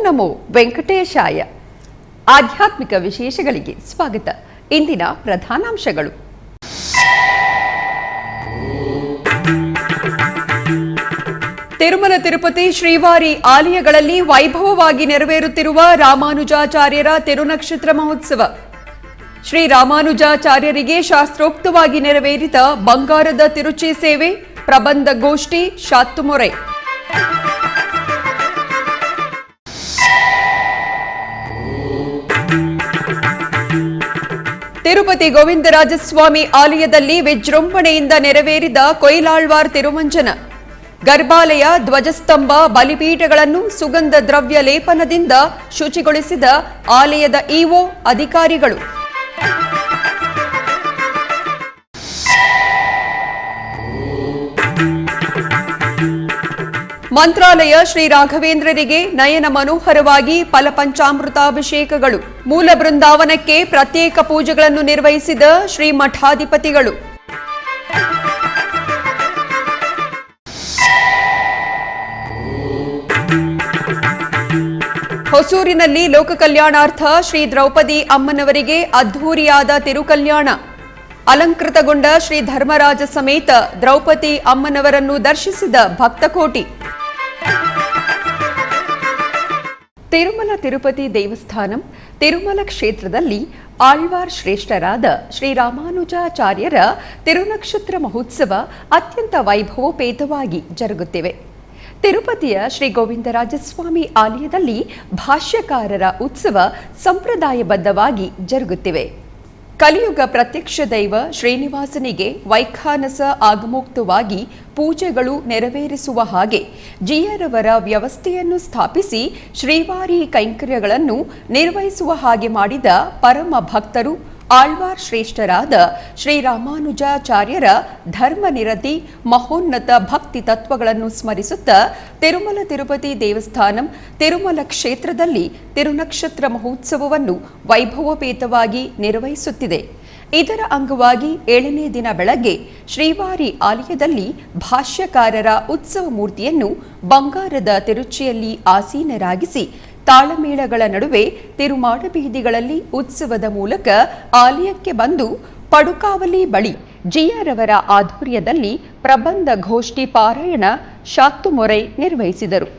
ನಮೋ ವೆಂಕಟೇಶಾಯ. ಆಧ್ಯಾತ್ಮಿಕ ವಿಶೇಷಗಳಿಗೆ ಸ್ವಾಗತ. ಇಂದಿನ ಪ್ರಧಾನಾಂಶಗಳು. ತಿರುಮಲ ತಿರುಪತಿ ಶ್ರೀವಾರಿ ಆಲಯಗಳಲ್ಲಿ ವೈಭವವಾಗಿ ನೆರವೇರುತ್ತಿರುವ ರಾಮಾನುಜಾಚಾರ್ಯರ ತಿರುನಕ್ಷತ್ರ ಮಹೋತ್ಸವ. ಶ್ರೀ ರಾಮಾನುಜಾಚಾರ್ಯರಿಗೆ ಶಾಸ್ತ್ರೋಕ್ತವಾಗಿ ನೆರವೇರಿದ ಬಂಗಾರದ ತಿರುಚಿ ಸೇವೆ, ಪ್ರಬಂಧ ಗೋಷ್ಠಿ, ಶಾತ್ತುಮೊರೆ. ತಿರುಪತಿ ಗೋವಿಂದರಾಜಸ್ವಾಮಿ ಆಲಯದಲ್ಲಿ ವಿಜೃಂಭಣೆಯಿಂದ ನೆರವೇರಿದ ಕೊಯ್ಲಾಳ್ವಾರ್ ತಿರುಮಂಜನ. ಗರ್ಭಾಲಯ, ಧ್ವಜಸ್ತಂಭ, ಬಲಿಪೀಠಗಳನ್ನು ಸುಗಂಧ ದ್ರವ್ಯ ಲೇಪನದಿಂದ ಶುಚಿಗೊಳಿಸಿದ ಆಲಯದ ಇಒ ಅಧಿಕಾರಿಗಳು. ಮಂತ್ರಾಲಯ ಶ್ರೀ ರಾಘವೇಂದ್ರರಿಗೆ ನಯನ ಮನೋಹರವಾಗಿ ಫಲಪಂಚಾಮೃತಾಭಿಷೇಕಗಳು. ಮೂಲ ಬೃಂದಾವನಕ್ಕೆ ಪ್ರತ್ಯೇಕ ಪೂಜೆಗಳನ್ನು ನಿರ್ವಹಿಸಿದ ಶ್ರೀ ಮಠಾಧಿಪತಿಗಳು. ಹೊಸೂರಿನಲ್ಲಿ ಲೋಕ ಕಲ್ಯಾಣಾರ್ಥ ಶ್ರೀ ದ್ರೌಪದಿ ಅಮ್ಮನವರಿಗೆ ಅದ್ಧೂರಿಯಾದ ತಿರುಕಲ್ಯಾಣ. ಅಲಂಕೃತಗೊಂಡ ಶ್ರೀ ಧರ್ಮರಾಜ ಸಮೇತ ದ್ರೌಪದಿ ಅಮ್ಮನವರನ್ನು ದರ್ಶಿಸಿದ ಭಕ್ತಕೋಟಿ. ತಿರುಮಲ ತಿರುಪತಿ ದೇವಸ್ಥಾನಂ ತಿರುಮಲ ಕ್ಷೇತ್ರದಲ್ಲಿ ಆಳ್ವಾರ್ ಶ್ರೇಷ್ಠರಾದ ಶ್ರೀರಾಮಾನುಜಾಚಾರ್ಯರ ತಿರುನಕ್ಷತ್ರ ಮಹೋತ್ಸವ ಅತ್ಯಂತ ವೈಭವೋಪೇತವಾಗಿ ಜರುಗುತ್ತಿವೆ. ತಿರುಪತಿಯ ಶ್ರೀ ಗೋವಿಂದರಾಜಸ್ವಾಮಿ ಆಲಯದಲ್ಲಿ ಭಾಷ್ಯಕಾರರ ಉತ್ಸವ ಸಂಪ್ರದಾಯಬದ್ಧವಾಗಿ ಜರುಗುತ್ತಿವೆ. ಕಲಿಯುಗ ಪ್ರತ್ಯಕ್ಷ ದೈವ ಶ್ರೀನಿವಾಸನಿಗೆ ವೈಖಾನಸ ಆಗಮೋಕ್ತವಾಗಿ ಪೂಜೆಗಳು ನೆರವೇರಿಸುವ ಹಾಗೆ ಜಿಯರವರ ವ್ಯವಸ್ಥೆಯನ್ನು ಸ್ಥಾಪಿಸಿ ಶ್ರೀವಾರಿ ಕೈಂಕರ್ಯಗಳನ್ನು ನಿರ್ವಹಿಸುವ ಹಾಗೆ ಮಾಡಿದ ಪರಮ ಭಕ್ತರು ಆಳ್ವಾರ್ ಶ್ರೇಷ್ಠರಾದ ಶ್ರೀರಾಮಾನುಜಾಚಾರ್ಯರ ಧರ್ಮನಿರತಿ ಮಹೋನ್ನತ ಭಕ್ತಿ ತತ್ವಗಳನ್ನು ಸ್ಮರಿಸುತ್ತಾ ತಿರುಮಲ ತಿರುಪತಿ ದೇವಸ್ಥಾನಂ ತಿರುಮಲ ಕ್ಷೇತ್ರದಲ್ಲಿ ತಿರುನಕ್ಷತ್ರ ಮಹೋತ್ಸವವನ್ನು ವೈಭವೋಪೇತವಾಗಿ ನಿರ್ವಹಿಸುತ್ತಿದೆ. ಇದರ ಅಂಗವಾಗಿ 7ನೇ ದಿನ ಬೆಳಗ್ಗೆ ಶ್ರೀವಾರಿ ಆಲಯದಲ್ಲಿ ಭಾಷ್ಯಕಾರರ ಉತ್ಸವ ಮೂರ್ತಿಯನ್ನು ಬಂಗಾರದ ತಿರುಚಿಯಲ್ಲಿ ಆಸೀನರಾಗಿಸಿ ತಾಳಮೇಳಗಳ ನಡುವೆ ತಿರುಮಾಡ ಬೀದಿಗಳಲ್ಲಿ ಉತ್ಸವದ ಮೂಲಕ ಆಲಯಕ್ಕೆ ಬಂದು ಪಡುಕಾವಲಿ ಬಳಿ ಜಿಯರವರ ಆಧ್ವರ್ಯದಲ್ಲಿ ಪ್ರಬಂಧ ಗೋಷ್ಠಿ ಪಾರಾಯಣ, ಶಾತ್ತುಮೊರೆ ನಿರ್ವಹಿಸಿದರು.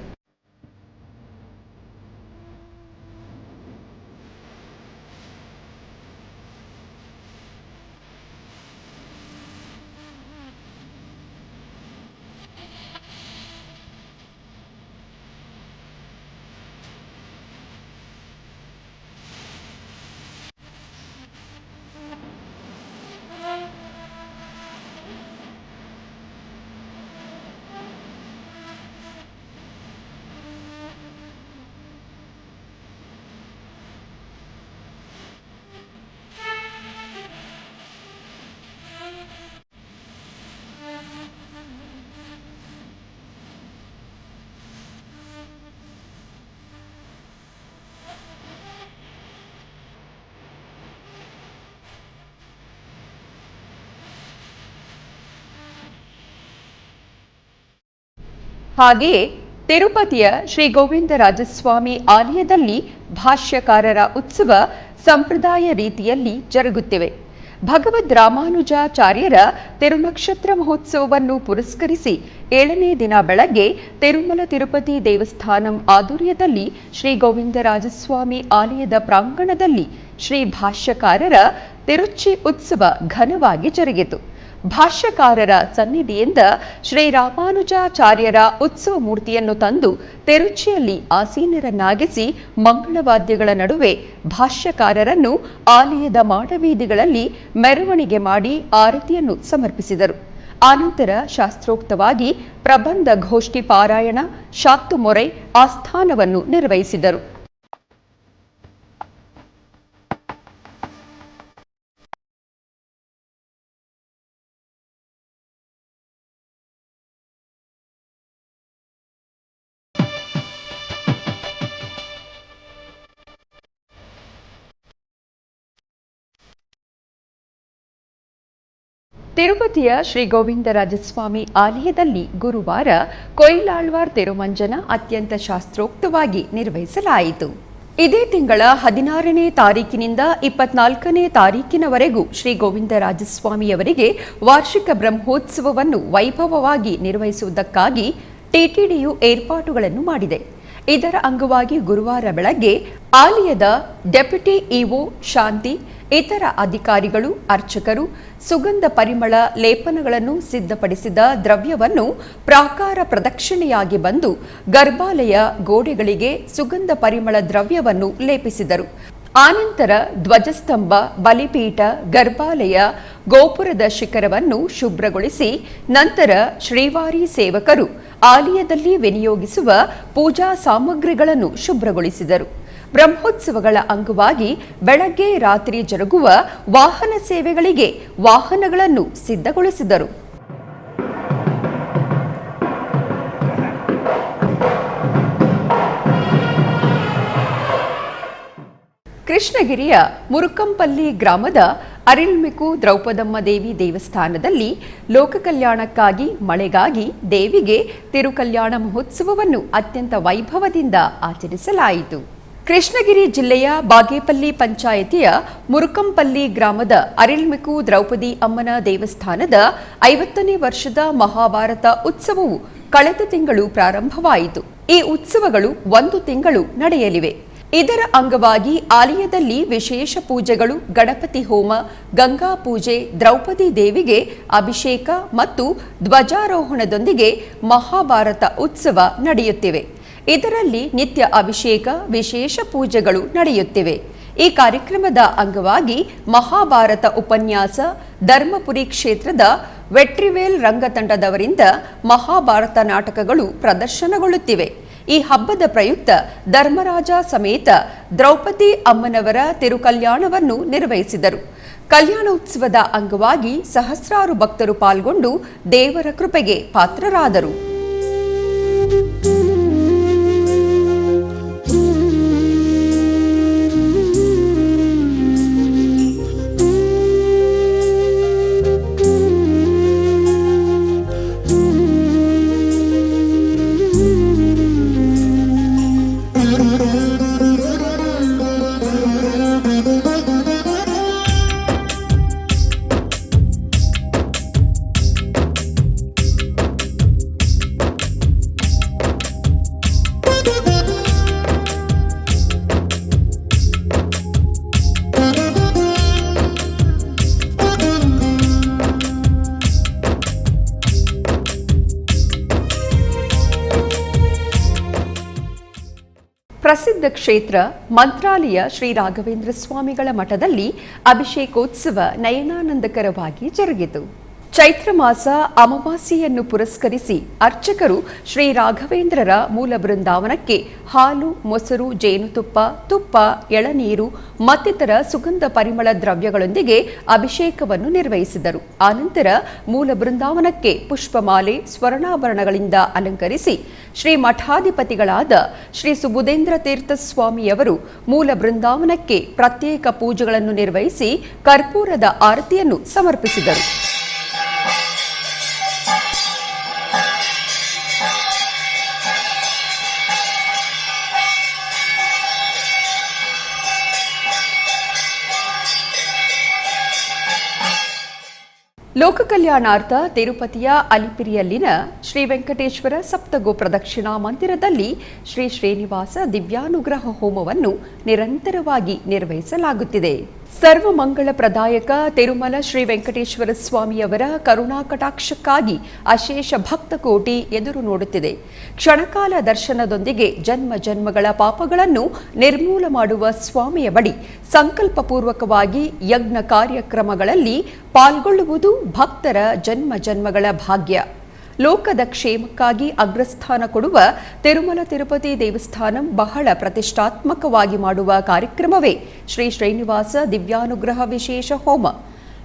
ಹಾಗೆಯೇ ತಿರುಪತಿಯ ಶ್ರೀ ಗೋವಿಂದರಾಜಸ್ವಾಮಿ ಆಲಯದಲ್ಲಿ ಭಾಷ್ಯಕಾರರ ಉತ್ಸವ ಸಂಪ್ರದಾಯ ರೀತಿಯಲ್ಲಿ ಜರುಗುತ್ತಿವೆ. ಭಗವದ್ ರಾಮಾನುಜಾಚಾರ್ಯರ ತಿರುನಕ್ಷತ್ರ ಮಹೋತ್ಸವವನ್ನು ಪುರಸ್ಕರಿಸಿ 7ನೇ ದಿನ ಬೆಳಗ್ಗೆ ತಿರುಮಲ ತಿರುಪತಿ ದೇವಸ್ಥಾನಂ ಆಧ್ವರ್ಯದಲ್ಲಿ ಶ್ರೀ ಗೋವಿಂದರಾಜಸ್ವಾಮಿ ಆಲಯದ ಪ್ರಾಂಗಣದಲ್ಲಿ ಶ್ರೀ ಭಾಷ್ಯಕಾರರ ತಿರುಚಿ ಉತ್ಸವ ಘನವಾಗಿ ಜರುಗಿತು. ಭಾಷ್ಯಕಾರರ ಸನ್ನಿಧಿಯಿಂದ ಶ್ರೀರಾಮಾನುಜಾಚಾರ್ಯರ ಉತ್ಸವ ಮೂರ್ತಿಯನ್ನು ತಂದು ತಿರುಚಿಯಲ್ಲಿ ಆಸೀನರನ್ನಾಗಿಸಿ ಮಂಗಳವಾದ್ಯಗಳ ನಡುವೆ ಭಾಷ್ಯಕಾರರನ್ನು ಆಲಯದ ಮಾಡಬೀದಿಗಳಲ್ಲಿ ಮೆರವಣಿಗೆ ಮಾಡಿ ಆರತಿಯನ್ನು ಸಮರ್ಪಿಸಿದರು. ಆನಂತರ ಶಾಸ್ತ್ರೋಕ್ತವಾಗಿ ಪ್ರಬಂಧ ಗೋಷ್ಠಿ ಪಾರಾಯಣ, ಶಾತ್ತುಮೊರೆ, ಆಸ್ಥಾನವನ್ನು ನಿರ್ವಹಿಸಿದರು. ತಿರುಪತಿಯ ಶ್ರೀ ಗೋವಿಂದರಾಜಸ್ವಾಮಿ ಆಲಯದಲ್ಲಿ ಗುರುವಾರ ಕೊಯ್ಲಾಳ್ವಾರ್ ತಿರುಮಂಜನ ಅತ್ಯಂತ ಶಾಸ್ತ್ರೋಕ್ತವಾಗಿ ನಿರ್ವಹಿಸಲಾಯಿತು. ಇದೇ ತಿಂಗಳ 16ನೇ ತಾರೀಕಿನಿಂದ 24ನೇ ತಾರೀಕಿನವರೆಗೂ ಶ್ರೀ ಗೋವಿಂದರಾಜಸ್ವಾಮಿಯವರಿಗೆ ವಾರ್ಷಿಕ ಬ್ರಹ್ಮೋತ್ಸವವನ್ನು ವೈಭವವಾಗಿ ನಿರ್ವಹಿಸುವುದಕ್ಕಾಗಿ ಟಿಟಿಡಿಯು ಏರ್ಪಾಟುಗಳನ್ನು ಮಾಡಿದೆ. ಇದರ ಅಂಗವಾಗಿ ಗುರುವಾರ ಬೆಳಗ್ಗೆ ಆಲಯದ ಡೆಪ್ಯೂಟಿ ಇಒ ಶಾಂತಿ, ಇತರ ಅಧಿಕಾರಿಗಳು, ಅರ್ಚಕರು ಸುಗಂಧ ಪರಿಮಳ ಲೇಪನಗಳನ್ನು ಸಿದ್ಧಪಡಿಸಿದ ದ್ರವ್ಯವನ್ನು ಪ್ರಾಕಾರ ಪ್ರದಕ್ಷಿಣೆಯಾಗಿ ಬಂದು ಗರ್ಭಾಲಯ ಗೋಡೆಗಳಿಗೆ ಸುಗಂಧ ಪರಿಮಳ ದ್ರವ್ಯವನ್ನು ಲೇಪಿಸಿದರು. ಆನಂತರ ಧ್ವಜಸ್ತಂಭ, ಬಲಿಪೀಠ, ಗರ್ಭಾಲಯ, ಗೋಪುರದ ಶಿಖರವನ್ನು ಶುಭ್ರಗೊಳಿಸಿ ನಂತರ ಶ್ರೀವಾರಿ ಸೇವಕರು ಆಲಯದಲ್ಲಿ ವಿನಿಯೋಗಿಸುವ ಪೂಜಾ ಸಾಮಗ್ರಿಗಳನ್ನು ಶುಭ್ರಗೊಳಿಸಿದರು. ಬ್ರಹ್ಮೋತ್ಸವಗಳ ಅಂಗವಾಗಿ ಬೆಳಗ್ಗೆ ರಾತ್ರಿ ಜರುಗುವ ವಾಹನ ಸೇವೆಗಳಿಗೆ ವಾಹನಗಳನ್ನು ಸಿದ್ಧಗೊಳಿಸಿದರು. ಕೃಷ್ಣಗಿರಿಯ ಮುರುಕಂಪಲ್ಲಿ ಗ್ರಾಮದ ಅರಿಲ್ಮಿಕು ದ್ರೌಪದಮ್ಮ ದೇವಿ ದೇವಸ್ಥಾನದಲ್ಲಿ ಲೋಕ ಕಲ್ಯಾಣಕ್ಕಾಗಿ ಮಳೆಗಾಗಿ ದೇವಿಗೆ ತಿರುಕಲ್ಯಾಣ ಮಹೋತ್ಸವವನ್ನು ಅತ್ಯಂತ ವೈಭವದಿಂದ ಆಚರಿಸಲಾಯಿತು. ಕೃಷ್ಣಗಿರಿ ಜಿಲ್ಲೆಯ ಬಾಗೇಪಲ್ಲಿ ಪಂಚಾಯಿತಿಯ ಮುರುಕಂಪಲ್ಲಿ ಗ್ರಾಮದ ಅರಿಲ್ಮಿಕು ದ್ರೌಪದಿ ಅಮ್ಮನ ದೇವಸ್ಥಾನದ 50ನೇ ವರ್ಷದ ಮಹಾಭಾರತ ಉತ್ಸವವು ಕಳೆದ ತಿಂಗಳು ಪ್ರಾರಂಭವಾಯಿತು. ಈ ಉತ್ಸವಗಳು 1 ತಿಂಗಳು ನಡೆಯಲಿವೆ. ಇದರ ಅಂಗವಾಗಿ ಆಲಯದಲ್ಲಿ ವಿಶೇಷ ಪೂಜೆಗಳು, ಗಣಪತಿ ಹೋಮ, ಗಂಗಾ ಪೂಜೆ, ದ್ರೌಪದಿ ದೇವಿಗೆ ಅಭಿಷೇಕ ಮತ್ತು ಧ್ವಜಾರೋಹಣದೊಂದಿಗೆ ಮಹಾಭಾರತ ಉತ್ಸವ ನಡೆಯುತ್ತಿವೆ. ಇದರಲ್ಲಿ ನಿತ್ಯ ಅಭಿಷೇಕ, ವಿಶೇಷ ಪೂಜೆಗಳು ನಡೆಯುತ್ತಿವೆ. ಈ ಕಾರ್ಯಕ್ರಮದ ಅಂಗವಾಗಿ ಮಹಾಭಾರತ ಉಪನ್ಯಾಸ ಧರ್ಮಪುರಿ ಕ್ಷೇತ್ರದ ವೆಟ್ರಿವೇಲ್ ರಂಗತಂಡದವರಿಂದ ಮಹಾಭಾರತ ನಾಟಕಗಳು ಪ್ರದರ್ಶನಗೊಳ್ಳುತ್ತಿವೆ. ಈ ಹಬ್ಬದ ಪ್ರಯುಕ್ತ ಧರ್ಮರಾಜ ಸಮೇತ ದ್ರೌಪದಿ ಅಮ್ಮನವರ ತಿರುಕಲ್ಯಾಣವನ್ನು ನಿರ್ವಹಿಸಿದರು. ಕಲ್ಯಾಣೋತ್ಸವದ ಅಂಗವಾಗಿ ಸಹಸ್ರಾರು ಭಕ್ತರು ಪಾಲ್ಗೊಂಡು ದೇವರ ಕೃಪೆಗೆ ಪಾತ್ರರಾದರು. ಪ್ರಸಿದ್ಧ ಕ್ಷೇತ್ರ ಮಂತ್ರಾಲಯ ಶ್ರೀ ರಾಘವೇಂದ್ರ ಸ್ವಾಮಿಗಳ ಮಠದಲ್ಲಿ ಅಭಿಷೇಕೋತ್ಸವ ನಯನಾನಂದಕರವಾಗಿ ಜರುಗಿತು. ಚೈತ್ರ ಮಾಸ ಅಮಾವಾಸ್ಯೆಯನ್ನು ಪುರಸ್ಕರಿಸಿ ಅರ್ಚಕರು ಶ್ರೀ ರಾಘವೇಂದ್ರರ ಮೂಲ ಬೃಂದಾವನಕ್ಕೆ ಹಾಲು, ಮೊಸರು, ಜೇನುತುಪ್ಪ, ತುಪ್ಪ, ಎಳನೀರು ಮತ್ತಿತರ ಸುಗಂಧ ಪರಿಮಳ ದ್ರವ್ಯಗಳೊಂದಿಗೆ ಅಭಿಷೇಕವನ್ನು ನಿರ್ವಹಿಸಿದರು. ಆನಂತರ ಮೂಲ ಬೃಂದಾವನಕ್ಕೆ ಪುಷ್ಪಮಾಲೆ, ಸ್ವರ್ಣಾಭರಣಗಳಿಂದ ಅಲಂಕರಿಸಿ ಶ್ರೀ ಮಠಾಧಿಪತಿಗಳಾದ ಶ್ರೀ ಸುಬುಧೇಂದ್ರ ತೀರ್ಥ ಸ್ವಾಮಿಯವರು ಮೂಲ ಬೃಂದಾವನಕ್ಕೆ ಪ್ರತ್ಯೇಕ ಪೂಜೆಗಳನ್ನು ನಿರ್ವಹಿಸಿ ಕರ್ಪೂರದ ಆರತಿಯನ್ನು ಸಮರ್ಪಿಸಿದರು. ಲೋಕ ಕಲ್ಯಾಣಾರ್ಥ ತಿರುಪತಿಯ ಅಲಿಪಿರಿಯಲ್ಲಿನ ಶ್ರೀ ವೆಂಕಟೇಶ್ವರ ಸಪ್ತಗೋ ಪ್ರದಕ್ಷಿಣಾ ಮಂದಿರದಲ್ಲಿ ಶ್ರೀ ಶ್ರೀನಿವಾಸ ದಿವ್ಯಾನುಗ್ರಹ ಹೋಮವನ್ನು ನಿರಂತರವಾಗಿ ನಿರ್ವಹಿಸಲಾಗುತ್ತಿದೆ. ಸರ್ವ ಮಂಗಳ ಪ್ರದಾಯಕ ತಿರುಮಲ ಶ್ರೀ ವೆಂಕಟೇಶ್ವರ ಸ್ವಾಮಿಯವರ ಕರುಣಾ ಕಟಾಕ್ಷಕ್ಕಾಗಿ ಅಶೇಷ ಭಕ್ತ ಕೋಟಿ ಎದುರು ನೋಡುತ್ತಿದೆ. ಕ್ಷಣಕಾಲ ದರ್ಶನದೊಂದಿಗೆ ಜನ್ಮ ಜನ್ಮಗಳ ಪಾಪಗಳನ್ನು ನಿರ್ಮೂಲ ಮಾಡುವ ಸ್ವಾಮಿಯ ಬಳಿ ಸಂಕಲ್ಪಪೂರ್ವಕವಾಗಿ ಯಜ್ಞ ಕಾರ್ಯಕ್ರಮಗಳಲ್ಲಿ ಪಾಲ್ಗೊಳ್ಳುವುದು ಭಕ್ತರ ಜನ್ಮ ಜನ್ಮಗಳ ಭಾಗ್ಯ. ಲೋಕದ ಕ್ಷೇಮಕ್ಕಾಗಿ ಅಗ್ರಸ್ಥಾನ ಕೊಡುವ ತಿರುಮಲ ತಿರುಪತಿ ದೇವಸ್ಥಾನಂ ಬಹಳ ಪ್ರತಿಷ್ಠಾತ್ಮಕವಾಗಿ ಮಾಡುವ ಕಾರ್ಯಕ್ರಮವೇ ಶ್ರೀ ಶ್ರೀನಿವಾಸ ದಿವ್ಯಾನುಗ್ರಹ ವಿಶೇಷ ಹೋಮ.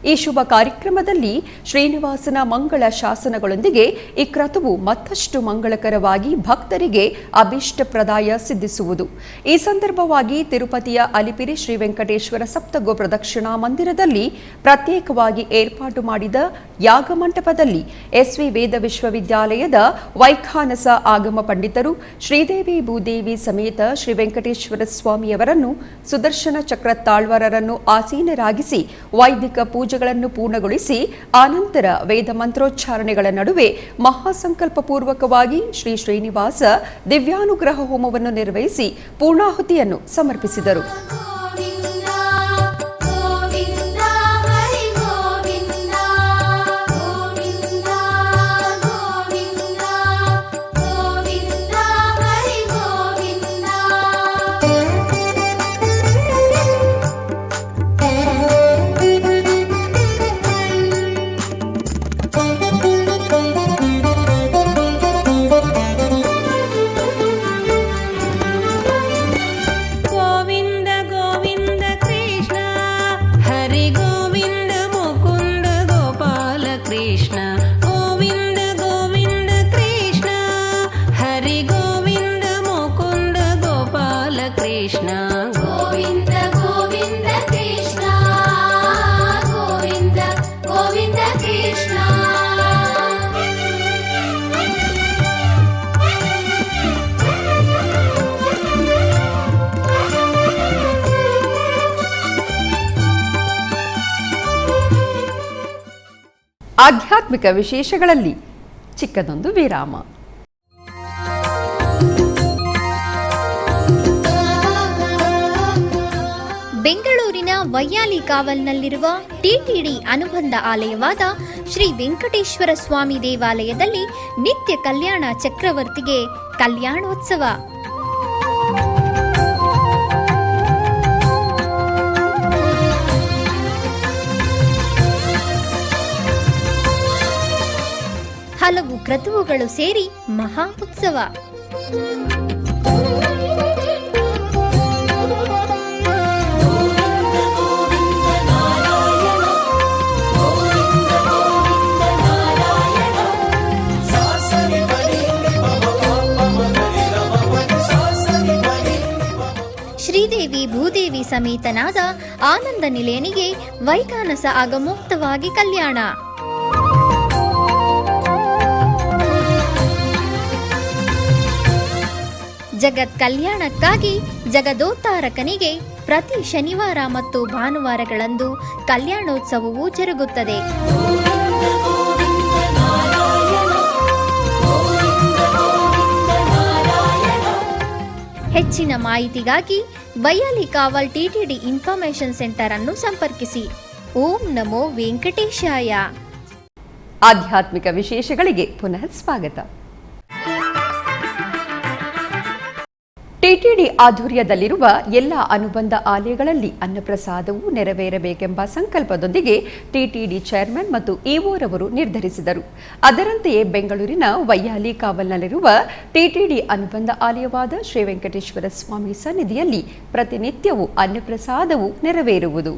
ಈ ಶುಭ ಕಾರ್ಯಕ್ರಮದಲ್ಲಿ ಶ್ರೀನಿವಾಸನ ಮಂಗಳ ಶಾಸನಗಳೊಂದಿಗೆ ಈ ಕ್ರತುವು ಮತ್ತಷ್ಟು ಮಂಗಳಕರವಾಗಿ ಭಕ್ತರಿಗೆ ಅಭೀಷ್ಟಪ್ರದಾಯ ಸಿದ್ಧಿಸುವುದು. ಈ ಸಂದರ್ಭವಾಗಿ ತಿರುಪತಿಯ ಅಲಿಪಿರಿ ಶ್ರೀ ವೆಂಕಟೇಶ್ವರ ಸಪ್ತಗೋ ಪ್ರದಕ್ಷಿಣಾ ಮಂದಿರದಲ್ಲಿ ಪ್ರತ್ಯೇಕವಾಗಿ ಏರ್ಪಾಟು ಮಾಡಿದ ಯಾಗ ಮಂಟಪದಲ್ಲಿ ಎಸ್ವಿ ವೇದ ವಿಶ್ವವಿದ್ಯಾಲಯದ ವೈಖಾನಸ ಆಗಮ ಪಂಡಿತರು ಶ್ರೀದೇವಿ ಭೂದೇವಿ ಸಮೇತ ಶ್ರೀ ವೆಂಕಟೇಶ್ವರ ಸ್ವಾಮಿಯವರನ್ನು ಸುದರ್ಶನ ಚಕ್ರ ತಾಳ್ವರರನ್ನು ಆಸೀನರಾಗಿಸಿ ವೈದಿಕ ಪೂಜೆಗಳನ್ನು ಪೂರ್ಣಗೊಳಿಸಿ ಆನಂತರ ವೇದ ಮಂತ್ರೋಚ್ಚಾರಣೆಗಳ ನಡುವೆ ಮಹಾಸಂಕಲ್ಪ ಪೂರ್ವಕವಾಗಿ ಶ್ರೀ ಶ್ರೀನಿವಾಸ ದಿವ್ಯಾನುಗ್ರಹ ಹೋಮವನ್ನು ನಿರ್ವಹಿಸಿ ಪೂರ್ಣಾಹುತಿಯನ್ನು ಸಮರ್ಪಿಸಿದರು. ಆಧ್ಯಾತ್ಮಿಕ ವಿಶೇಷಗಳಲ್ಲಿ ಚಿಕ್ಕದೊಂದು ವಿರಾಮ. ಬೆಂಗಳೂರಿನ ವೈಯಾಲಿ ಕಾವಲ್ನಲ್ಲಿರುವ ಟಿಟಿಡಿ ಅನುಬಂಧ ಆಲಯವಾದ ಶ್ರೀ ವೆಂಕಟೇಶ್ವರ ಸ್ವಾಮಿ ದೇವಾಲಯದಲ್ಲಿ ನಿತ್ಯ ಕಲ್ಯಾಣ ಚಕ್ರವರ್ತಿಗೆ ಕಲ್ಯಾಣೋತ್ಸವ. ಹಲವು ಕ್ರತುವುಗಳು ಸೇರಿ ಮಹಾ ಉತ್ಸವ. ಶ್ರೀದೇವಿ ಭೂದೇವಿ ಸಮೇತನಾದ ಆನಂದ ನಿಲಯನಿಗೆ ವೈಖಾನಸ ಆಗಮೋಕ್ತವಾಗಿ ಕಲ್ಯಾಣ. ಜಗತ್ ಕಲ್ಯಾಣಕ್ಕಾಗಿ ಜಗದೋತ್ತಾರಕನಿಗೆ ಪ್ರತಿ ಶನಿವಾರ ಮತ್ತು ಭಾನುವಾರಗಳಂದು ಕಲ್ಯಾಣೋತ್ಸವವು ಜರುಗುತ್ತದೆ. ಹೆಚ್ಚಿನ ಮಾಹಿತಿಗಾಗಿ ವೈಯಾಲಿ ಕಾವಲ್ ಟಿಟಿಡಿ ಇನ್ಫಾರ್ಮೇಶನ್ ಸೆಂಟರ್ ಅನ್ನು ಸಂಪರ್ಕಿಸಿ. ಓಂ ನಮೋ ವೆಂಕಟೇಶಾಯ. ಆಧ್ಯಾತ್ಮಿಕ ವಿಶೇಷಗಳಿಗೆ ಪುನಃ ಸ್ವಾಗತ. ಟಿಟಿಡಿ ಆಧ್ವರ್ಯದಲ್ಲಿರುವ ಎಲ್ಲ ಅನುಬಂಧ ಆಲಯಗಳಲ್ಲಿ ಅನ್ನಪ್ರಸಾದವು ನೆರವೇರಬೇಕೆಂಬ ಸಂಕಲ್ಪದೊಂದಿಗೆ ಟಿಟಿಡಿ ಚೇರ್ಮನ್ ಮತ್ತು ಇಒರವರು ನಿರ್ಧರಿಸಿದರು. ಅದರಂತೆಯೇ ಬೆಂಗಳೂರಿನ ವೈಯಾಲಿ ಕಾವಲ್ನಲ್ಲಿರುವ ಟಿಟಿಡಿ ಅನುಬಂಧ ಆಲಯವಾದ ಶ್ರೀ ವೆಂಕಟೇಶ್ವರ ಸ್ವಾಮಿ ಸನ್ನಿಧಿಯಲ್ಲಿ ಪ್ರತಿನಿತ್ಯವೂ ಅನ್ನಪ್ರಸಾದವು ನೆರವೇರುವುದು.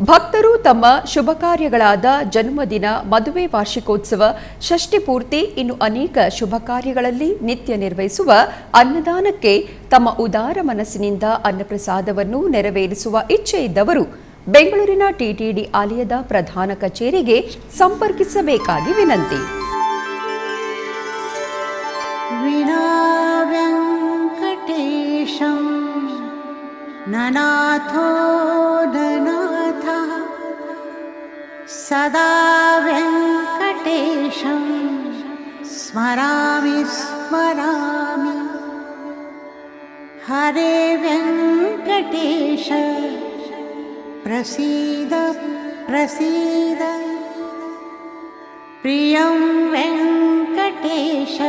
ಭಕ್ತರು ತಮ್ಮ ಶುಭ ಕಾರ್ಯಗಳಾದ ಜನ್ಮದಿನ, ಮದುವೆ, ವಾರ್ಷಿಕೋತ್ಸವ, ಷಷ್ಠಿ ಪೂರ್ತಿ ಇನ್ನು ಅನೇಕ ಶುಭ ಕಾರ್ಯಗಳಲ್ಲಿ ನಿತ್ಯ ನಿರ್ವಹಿಸುವ ಅನ್ನದಾನಕ್ಕೆ ತಮ್ಮ ಉದಾರ ಮನಸ್ಸಿನಿಂದ ಅನ್ನಪ್ರಸಾದವನ್ನು ನೆರವೇರಿಸುವ ಇಚ್ಛೆ ಇದ್ದವರು ಬೆಂಗಳೂರಿನ ಟಿಟಿಡಿ ಆಲಯದ ಪ್ರಧಾನ ಕಚೇರಿಗೆ ಸಂಪರ್ಕಿಸಬೇಕಾಗಿ ವಿನಂತಿ. ನನಾಥೋ ನನಾಥ ಸದಾ ವೆಂಕಟೇಶಂ ಸ್ಮರಾಮಿ ಸ್ಮರಾಮಿ. ಹರೇ ವೆಂಕಟೇಶ ಪ್ರಸೀದ ಪ್ರಸೀದ. ಪ್ರಿಯಂ ವೆಂಕಟೇಶ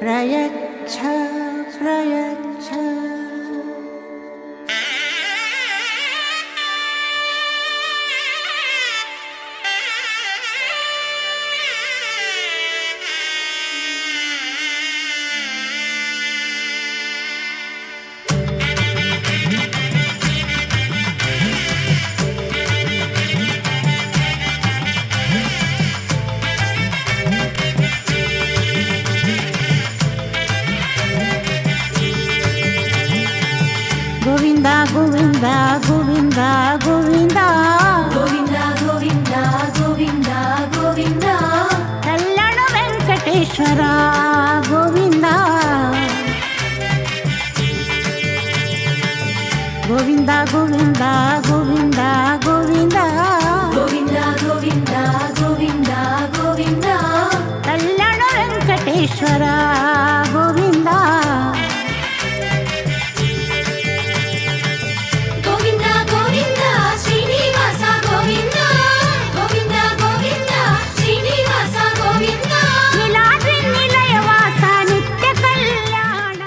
ಪ್ರಯಚ್ಛ ಪ್ರಯಚ್ಛ. ಗೋವಿಂದ ಗೋವಿಂದ ಗೋವಿಂದ ಗೋವಿಂದ ಗೋವಿಂದ ಗೋವಿಂದ ಗೋವಿಂದ ಗೋವಿಂದ ಕಲ್ಯಾಣ ವೆಂಕಟೇಶ್ವರ ಗೋವಿಂದ ಗೋವಿಂದ ಗೋವಿಂದ ಗೋವಿಂದ ಗೋವಿಂದ ಗೋವಿಂದ ಗೋವಿಂದ ಗೋವಿಂದ ಗೋವಿಂದ ಕಲ್ಯಾಣ ವೆಂಕಟೇಶ್ವರ ಗೋವಿಂದ ಗೋವಿಂದ ಗೋವಿಂದ ಶ್ರೀನಿವಾಸ ಗೋವಿಂದ ಗೋವಿಂದ ಗೋವಿಂದ ಶ್ರೀನಿವಾಸ ಗೋವಿಂದ ನೀಲಾದ್ರಿ ನಿಲಯವಾಸ ನಿತ್ಯ ಕಲ್ಯಾಣ.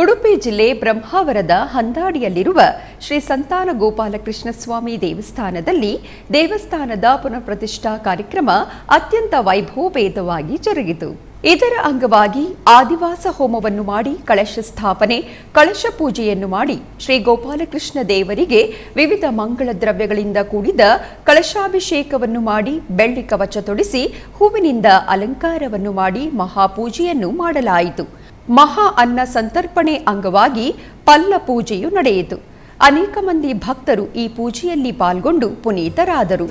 ಉಡುಪಿ ಜಿಲ್ಲೆ ಬ್ರಹ್ಮಾವರದ ಹಂದಾಡಿಯಲ್ಲಿರುವ ಶ್ರೀ ಸಂತಾನ ಗೋಪಾಲಕೃಷ್ಣ ಸ್ವಾಮಿ ದೇವಸ್ಥಾನದಲ್ಲಿ ದೇವಸ್ಥಾನದ ಪುನಃಪ್ರತಿಷ್ಠಾ ಕಾರ್ಯಕ್ರಮ ಅತ್ಯಂತ ವೈಭವೋಪೇತವಾಗಿ ಜರುಗಿತು. ಇದರ ಅಂಗವಾಗಿ ಆದಿವಾಸ ಹೋಮವನ್ನು ಮಾಡಿ ಕಳಶ ಸ್ಥಾಪನೆ, ಕಳಶ ಪೂಜೆಯನ್ನು ಮಾಡಿ ಶ್ರೀ ಗೋಪಾಲಕೃಷ್ಣ ದೇವರಿಗೆ ವಿವಿಧ ಮಂಗಳ ದ್ರವ್ಯಗಳಿಂದ ಕೂಡಿದ ಕಳಶಾಭಿಷೇಕವನ್ನು ಮಾಡಿ ಬೆಳ್ಳಿ ಕವಚ ತೊಡಿಸಿ ಹೂವಿನಿಂದ ಅಲಂಕಾರವನ್ನು ಮಾಡಿ ಮಹಾಪೂಜೆಯನ್ನು ಮಾಡಲಾಯಿತು. ಮಹಾ ಅನ್ನ ಸಂತರ್ಪಣೆ ಅಂಗವಾಗಿ ಪಲ್ಲ ಪೂಜೆಯು ನಡೆಯಿತು. ಅನೇಕ ಮಂದಿ ಭಕ್ತರು ಈ ಪೂಜೆಯಲ್ಲಿ ಪಾಲ್ಗೊಂಡು ಪುನೀತರಾದರು.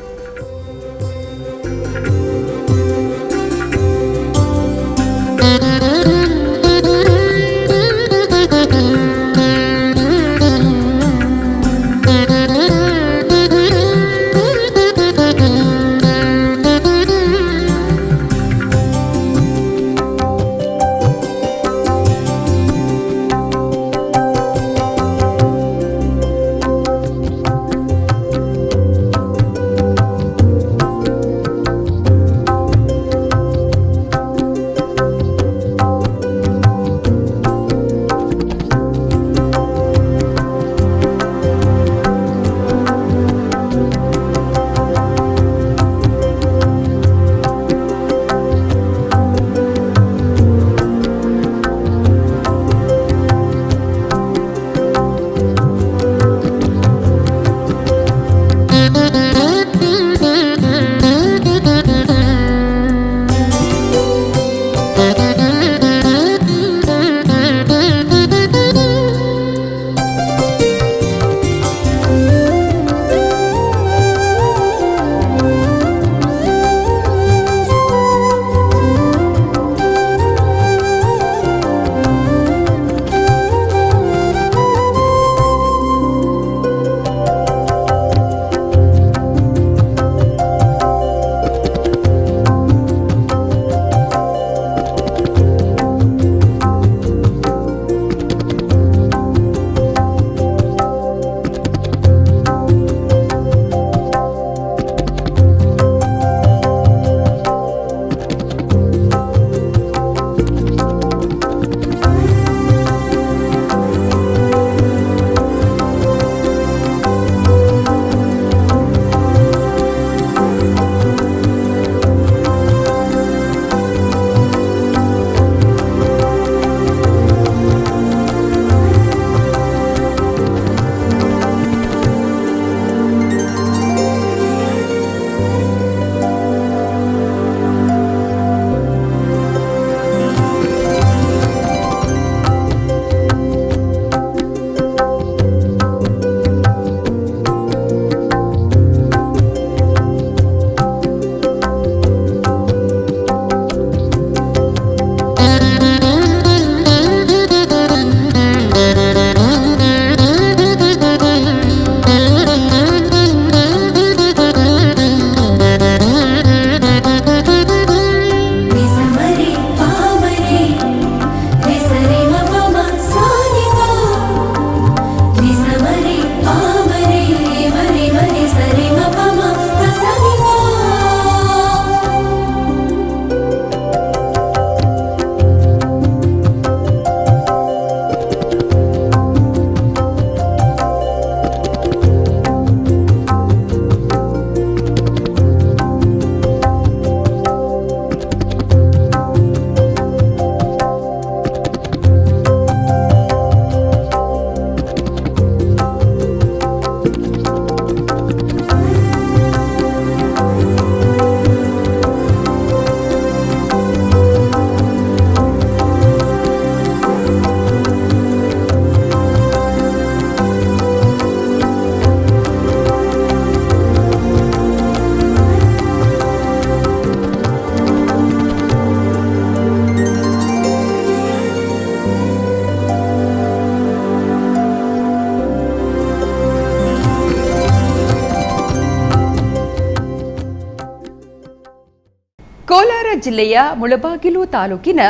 ಕೋಲಾರ ಜಿಲ್ಲೆಯ ಮುಳಬಾಗಿಲು ತಾಲೂಕಿನ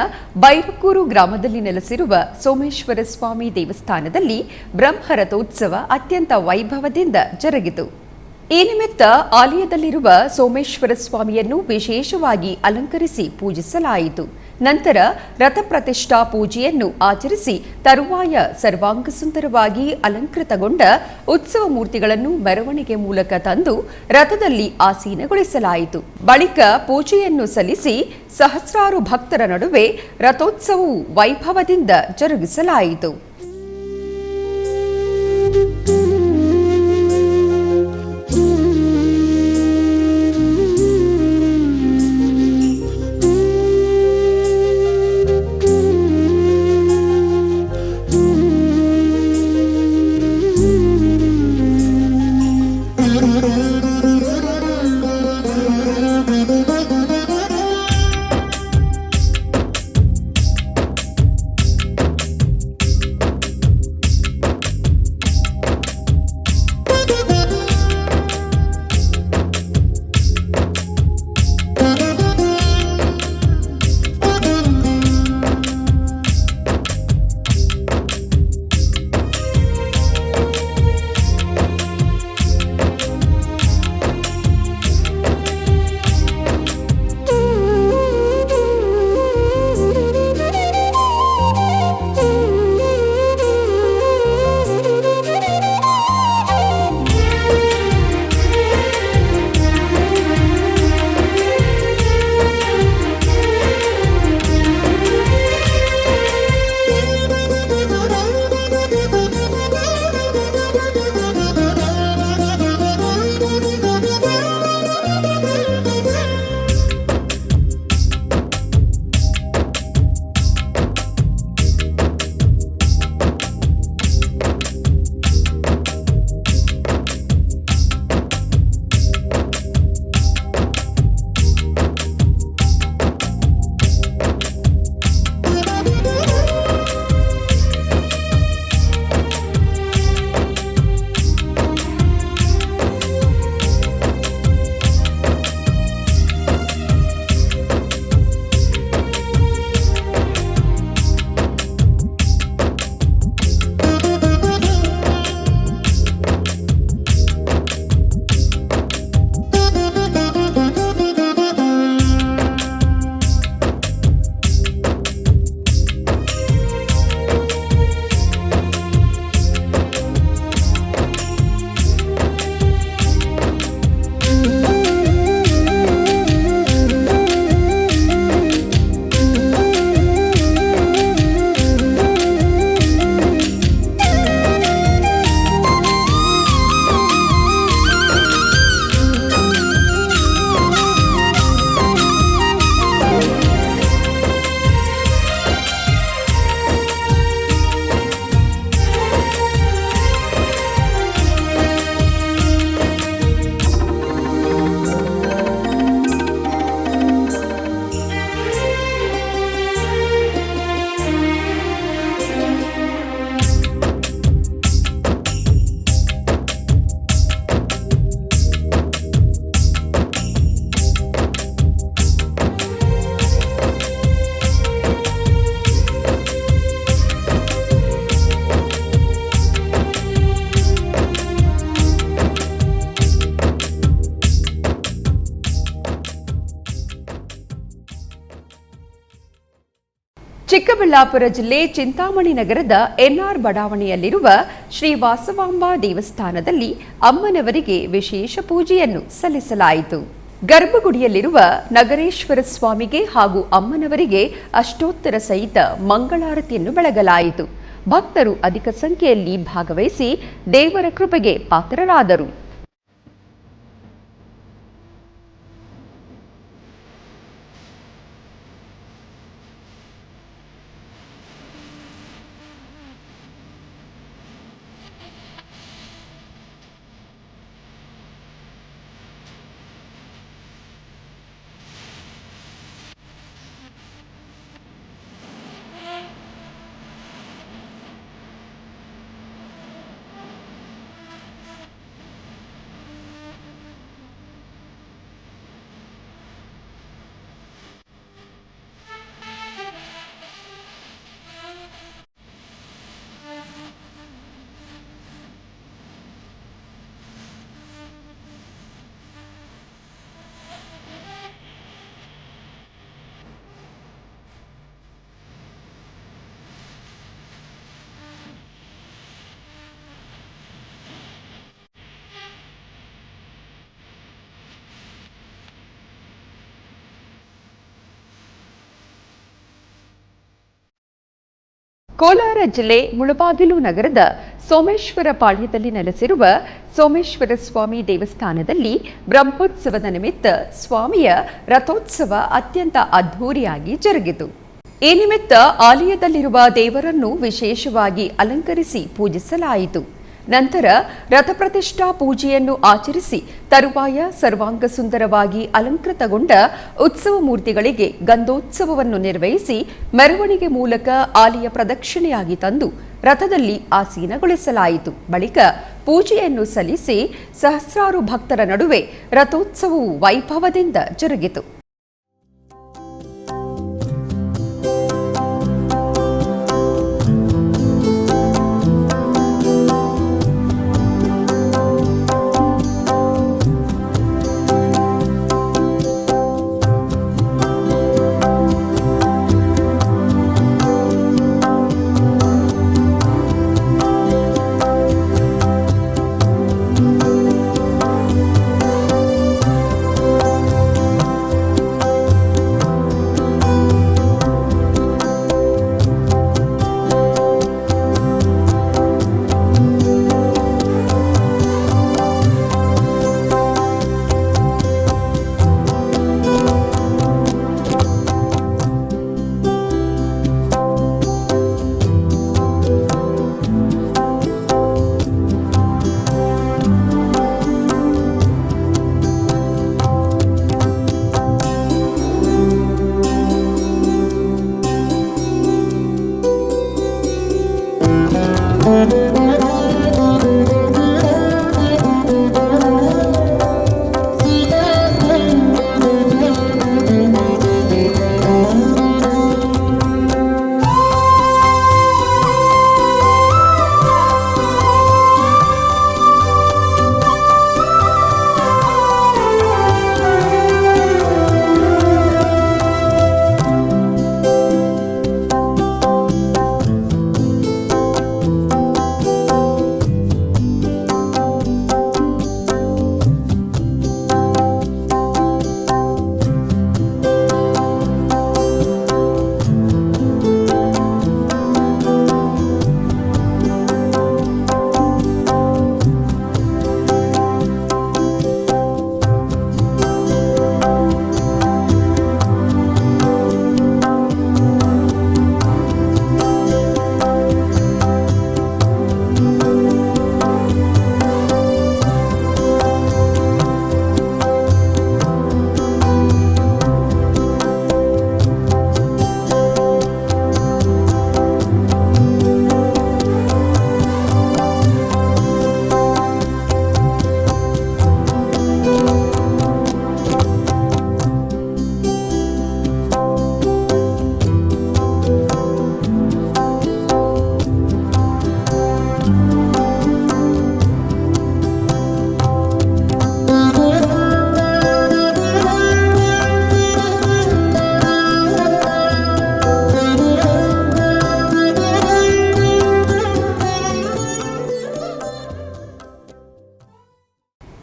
ಬೈರಕೂರು ಗ್ರಾಮದಲ್ಲಿ ನೆಲೆಸಿರುವ ಸೋಮೇಶ್ವರ ಸ್ವಾಮಿ ದೇವಸ್ಥಾನದಲ್ಲಿ ಬ್ರಹ್ಮರಥೋತ್ಸವ ಅತ್ಯಂತ ವೈಭವದಿಂದ ಜರುಗಿತು. ಈ ನಿಮಿತ್ತ ಆಲಯದಲ್ಲಿರುವ ಸೋಮೇಶ್ವರ ಸ್ವಾಮಿಯನ್ನು ವಿಶೇಷವಾಗಿ ಅಲಂಕರಿಸಿ ಪೂಜಿಸಲಾಯಿತು. ನಂತರ ರಥಪ್ರತಿಷ್ಠಾ ಪೂಜೆಯನ್ನು ಆಚರಿಸಿ ತರುವಾಯ ಸರ್ವಾಂಗ ಸುಂದರವಾಗಿ ಅಲಂಕೃತಗೊಂಡ ಉತ್ಸವ ಮೂರ್ತಿಗಳನ್ನು ಮೆರವಣಿಗೆ ಮೂಲಕ ತಂದು ರಥದಲ್ಲಿ ಆಸೀನಗೊಳಿಸಲಾಯಿತು. ಬಳಿಕ ಪೂಜೆಯನ್ನು ಸಲ್ಲಿಸಿ ಸಹಸ್ರಾರು ಭಕ್ತರ ನಡುವೆ ರಥೋತ್ಸವವು ವೈಭವದಿಂದ ಜರುಗಿಸಲಾಯಿತು. ಚಿಕ್ಕಬಳ್ಳಾಪುರ ಜಿಲ್ಲೆ ಚಿಂತಾಮಣಿ ನಗರದ ಎನ್ಆರ್ ಬಡಾವಣೆಯಲ್ಲಿರುವ ಶ್ರೀ ವಾಸವಾಂಬಾ ದೇವಸ್ಥಾನದಲ್ಲಿ ಅಮ್ಮನವರಿಗೆ ವಿಶೇಷ ಪೂಜೆಯನ್ನು ಸಲ್ಲಿಸಲಾಯಿತು. ಗರ್ಭಗುಡಿಯಲ್ಲಿರುವ ನಗರೇಶ್ವರ ಸ್ವಾಮಿಗೆ ಹಾಗೂ ಅಮ್ಮನವರಿಗೆ ಅಷ್ಟೋತ್ತರ ಸಹಿತ ಮಂಗಳಾರತಿಯನ್ನು ಬೆಳಗಲಾಯಿತು. ಭಕ್ತರು ಅಧಿಕ ಸಂಖ್ಯೆಯಲ್ಲಿ ಭಾಗವಹಿಸಿ ದೇವರ ಕೃಪೆಗೆ ಪಾತ್ರರಾದರು. ಕೋಲಾರ ಜಿಲ್ಲೆ ಮುಳಬಾಗಿಲು ನಗರದ ಸೋಮೇಶ್ವರ ಪಾಳ್ಯದಲ್ಲಿ ನೆಲೆಸಿರುವ ಸೋಮೇಶ್ವರ ಸ್ವಾಮಿ ದೇವಸ್ಥಾನದಲ್ಲಿ ಬ್ರಹ್ಮೋತ್ಸವದ ನಿಮಿತ್ತ ಸ್ವಾಮಿಯ ರಥೋತ್ಸವ ಅತ್ಯಂತ ಅದ್ಧೂರಿಯಾಗಿ ಜರುಗಿತು. ಈ ನಿಮಿತ್ತ ಆಲಯದಲ್ಲಿರುವ ದೇವರನ್ನು ವಿಶೇಷವಾಗಿ ಅಲಂಕರಿಸಿ ಪೂಜಿಸಲಾಯಿತು. ನಂತರ ರಥಪ್ರತಿಷ್ಠಾ ಪೂಜೆಯನ್ನು ಆಚರಿಸಿ ತರುವಾಯ ಸರ್ವಾಂಗ ಸುಂದರವಾಗಿ ಅಲಂಕೃತಗೊಂಡ ಉತ್ಸವ ಮೂರ್ತಿಗಳಿಗೆ ಗಂಧೋತ್ಸವವನ್ನು ನಿರ್ವಹಿಸಿ ಮೆರವಣಿಗೆ ಮೂಲಕ ಆಲಯ ಪ್ರದಕ್ಷಿಣೆಯಾಗಿ ತಂದು ರಥದಲ್ಲಿ ಆಸೀನಗೊಳಿಸಲಾಯಿತು. ಬಳಿಕ ಪೂಜೆಯನ್ನು ಸಲ್ಲಿಸಿ ಸಹಸ್ರಾರು ಭಕ್ತರ ನಡುವೆ ರಥೋತ್ಸವವು ವೈಭವದಿಂದ ಜರುಗಿತು.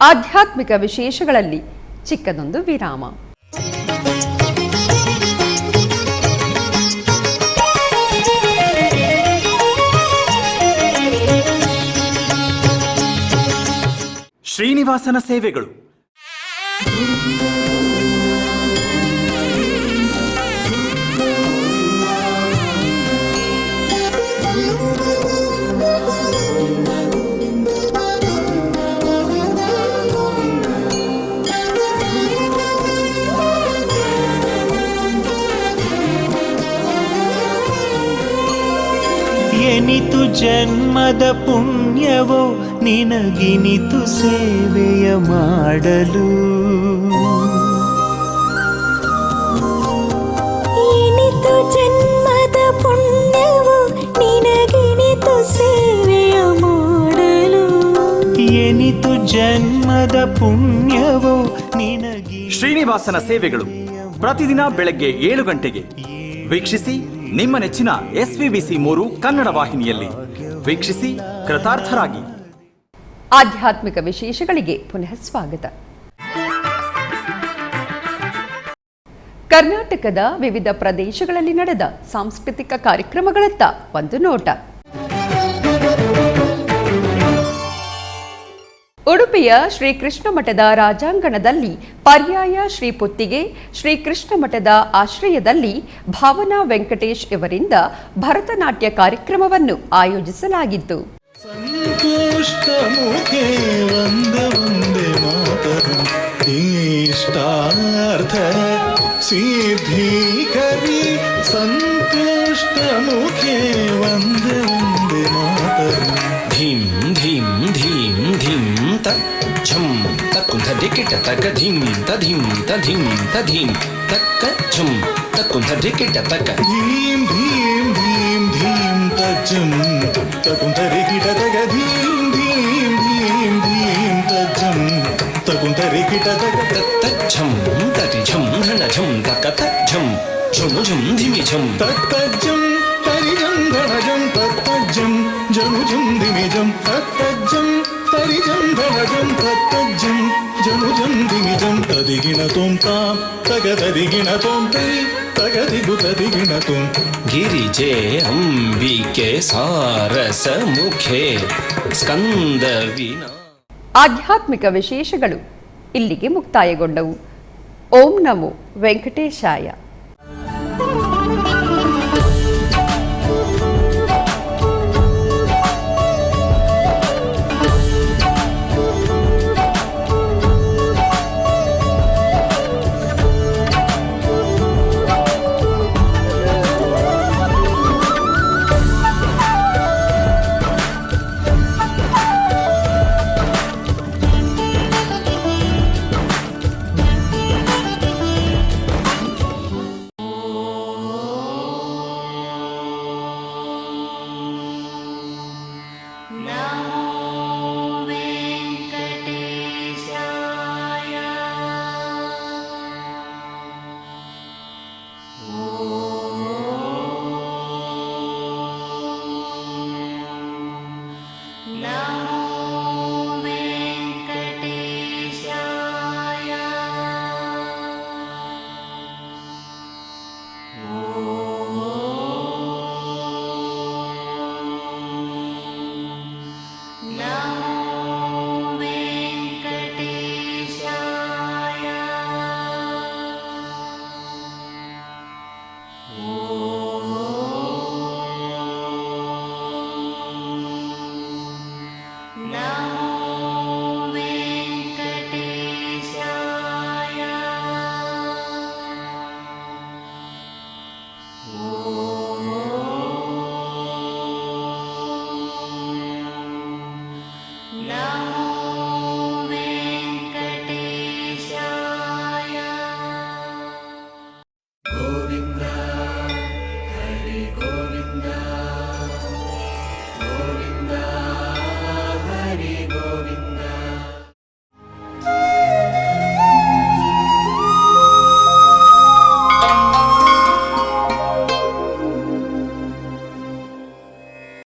ಆಧ್ಯಾತ್ಮಿಕ ವಿಶೇಷಗಳಲ್ಲಿ ಚಿಕ್ಕದೊಂದು ವಿರಾಮ. ಶ್ರೀನಿವಾಸನ ಸೇವೆಗಳು. ಎನಿತು ಜನ್ಮದ ಪುಣ್ಯವೋ ನಿನಗಿನಿತು ಸೇವೆಯ ಮಾಡಲು. ಎನಿತು ಜನ್ಮದ ಪುಣ್ಯವೋ ನಿನಗಿನಿತು ಸೇವೆಯ ಮಾಡಲು. ಎನಿತು ಜನ್ಮದ ಪುಣ್ಯವೋ ನಿನಗಿ. ಶ್ರೀನಿವಾಸನ ಸೇವೆಗಳು ಪ್ರತಿದಿನ ಬೆಳಗ್ಗೆ 7 ಗಂಟೆಗೆ ವೀಕ್ಷಿಸಿ. ನಿಮ್ಮ ನೆಚ್ಚಿನ SVBC3 ಕನ್ನಡ ವಾಹಿನಿಯಲ್ಲಿ ವೀಕ್ಷಿಸಿ, ಕೃತಾರ್ಥರಾಗಿ. ಆಧ್ಯಾತ್ಮಿಕ ವಿಶೇಷಗಳಿಗೆ ಪುನಃ ಸ್ವಾಗತ. ಕರ್ನಾಟಕದ ವಿವಿಧ ಪ್ರದೇಶಗಳಲ್ಲಿ ನಡೆದ ಸಾಂಸ್ಕೃತಿಕ ಕಾರ್ಯಕ್ರಮಗಳತ್ತ ಒಂದು ನೋಟ. ಉಡುಪಿಯ ಶ್ರೀಕೃಷ್ಣ ಮಠದ ರಾಜಾಂಗಣದಲ್ಲಿ ಪರ್ಯಾಯ ಶ್ರೀ ಪುತ್ತಿಗೆ ಶ್ರೀಕೃಷ್ಣ ಮಠದ ಆಶ್ರಯದಲ್ಲಿ ಭಾವನಾ ವೆಂಕಟೇಶ್ ಇವರಿಂದ ಭರತನಾಟ್ಯ ಕಾರ್ಯಕ್ರಮವನ್ನು ಆಯೋಜಿಸಲಾಗಿತ್ತು. ಸಂತುಷ್ಟಮುಖೇ ವಂದೇ ವಂದೇ ಮಾತರಂ ಇಷ್ಟಾರ್ಥ ಸಿದ್ಧೀಕರಿ ಸಂತುಷ್ಟಮುಖೇ ವಂದೇ ವಂದೇ ಮಾತರಂ ಧೀಂ ಧೀಂ ಧೀಂ ಧೀಂ ತ ಝಂ ತಕ್ಕುಂಥ ಡಿಕಿಟ ತಕ ಧೀಂ ತಧೀಂ ತಧೀಂ ತಧೀಂ ತಕ್ಕ ಝಂ ತಕ್ಕುಂಥ ಡಿಕಿಟ ತಕ ಧೀಂ ಧೀಂ ಧೀಂ ಧೀಂ ತಜ್ಜಂ ತಕುಂತರಿ ಕಿಟತಗ ಧೀಂ ಧೀಂ ಧೀಂ ಧೀಂ ತಜ್ಜಂ ತಕುಂತರಿ ಕಿಟತಗ ತತ್ತ ಝಂ ತಟಿ ಝಂ ಧನ ಝಂ ತಕ ತ ಝಂ ಝುಮು ಝಂ ಧಿಮಿ ಝಂ ತತ್ತಜ್ಜಂ ತರಿಜಂ ಧನಜಂ ತತ್ತಜ್ಜಂ ಜನುಜಂ ದಿಮಿಜಂ ತತ್ತಜ್ಜಂ ತರಿಜಂ ಧನಜಂ ತತ್ತಜ್ಜಂ ಜನುಜಂ ದಿಮಿಜಂ ತದಿಗಿಣ ತೋಂ ತಾಂ ತಗದದಿಗಿಣ ತೋಂ ತೈ ತಗದಿಗು ತದಿಗಿಣ ತೋಂ ಗಿರಿಜೆ ಅಂಬಿಕೆ ಸಾರಸ ಮುಖೆ ಸ್ಕಂದ ವಿನಾ. ಆಧ್ಯಾತ್ಮಿಕ ವಿಶೇಷಗಳು ಇಲ್ಲಿಗೆ ಮುಕ್ತಾಯಗೊಂಡವು. ಓಂ ನಮೋ ವೆಂಕಟೇಶಾಯ.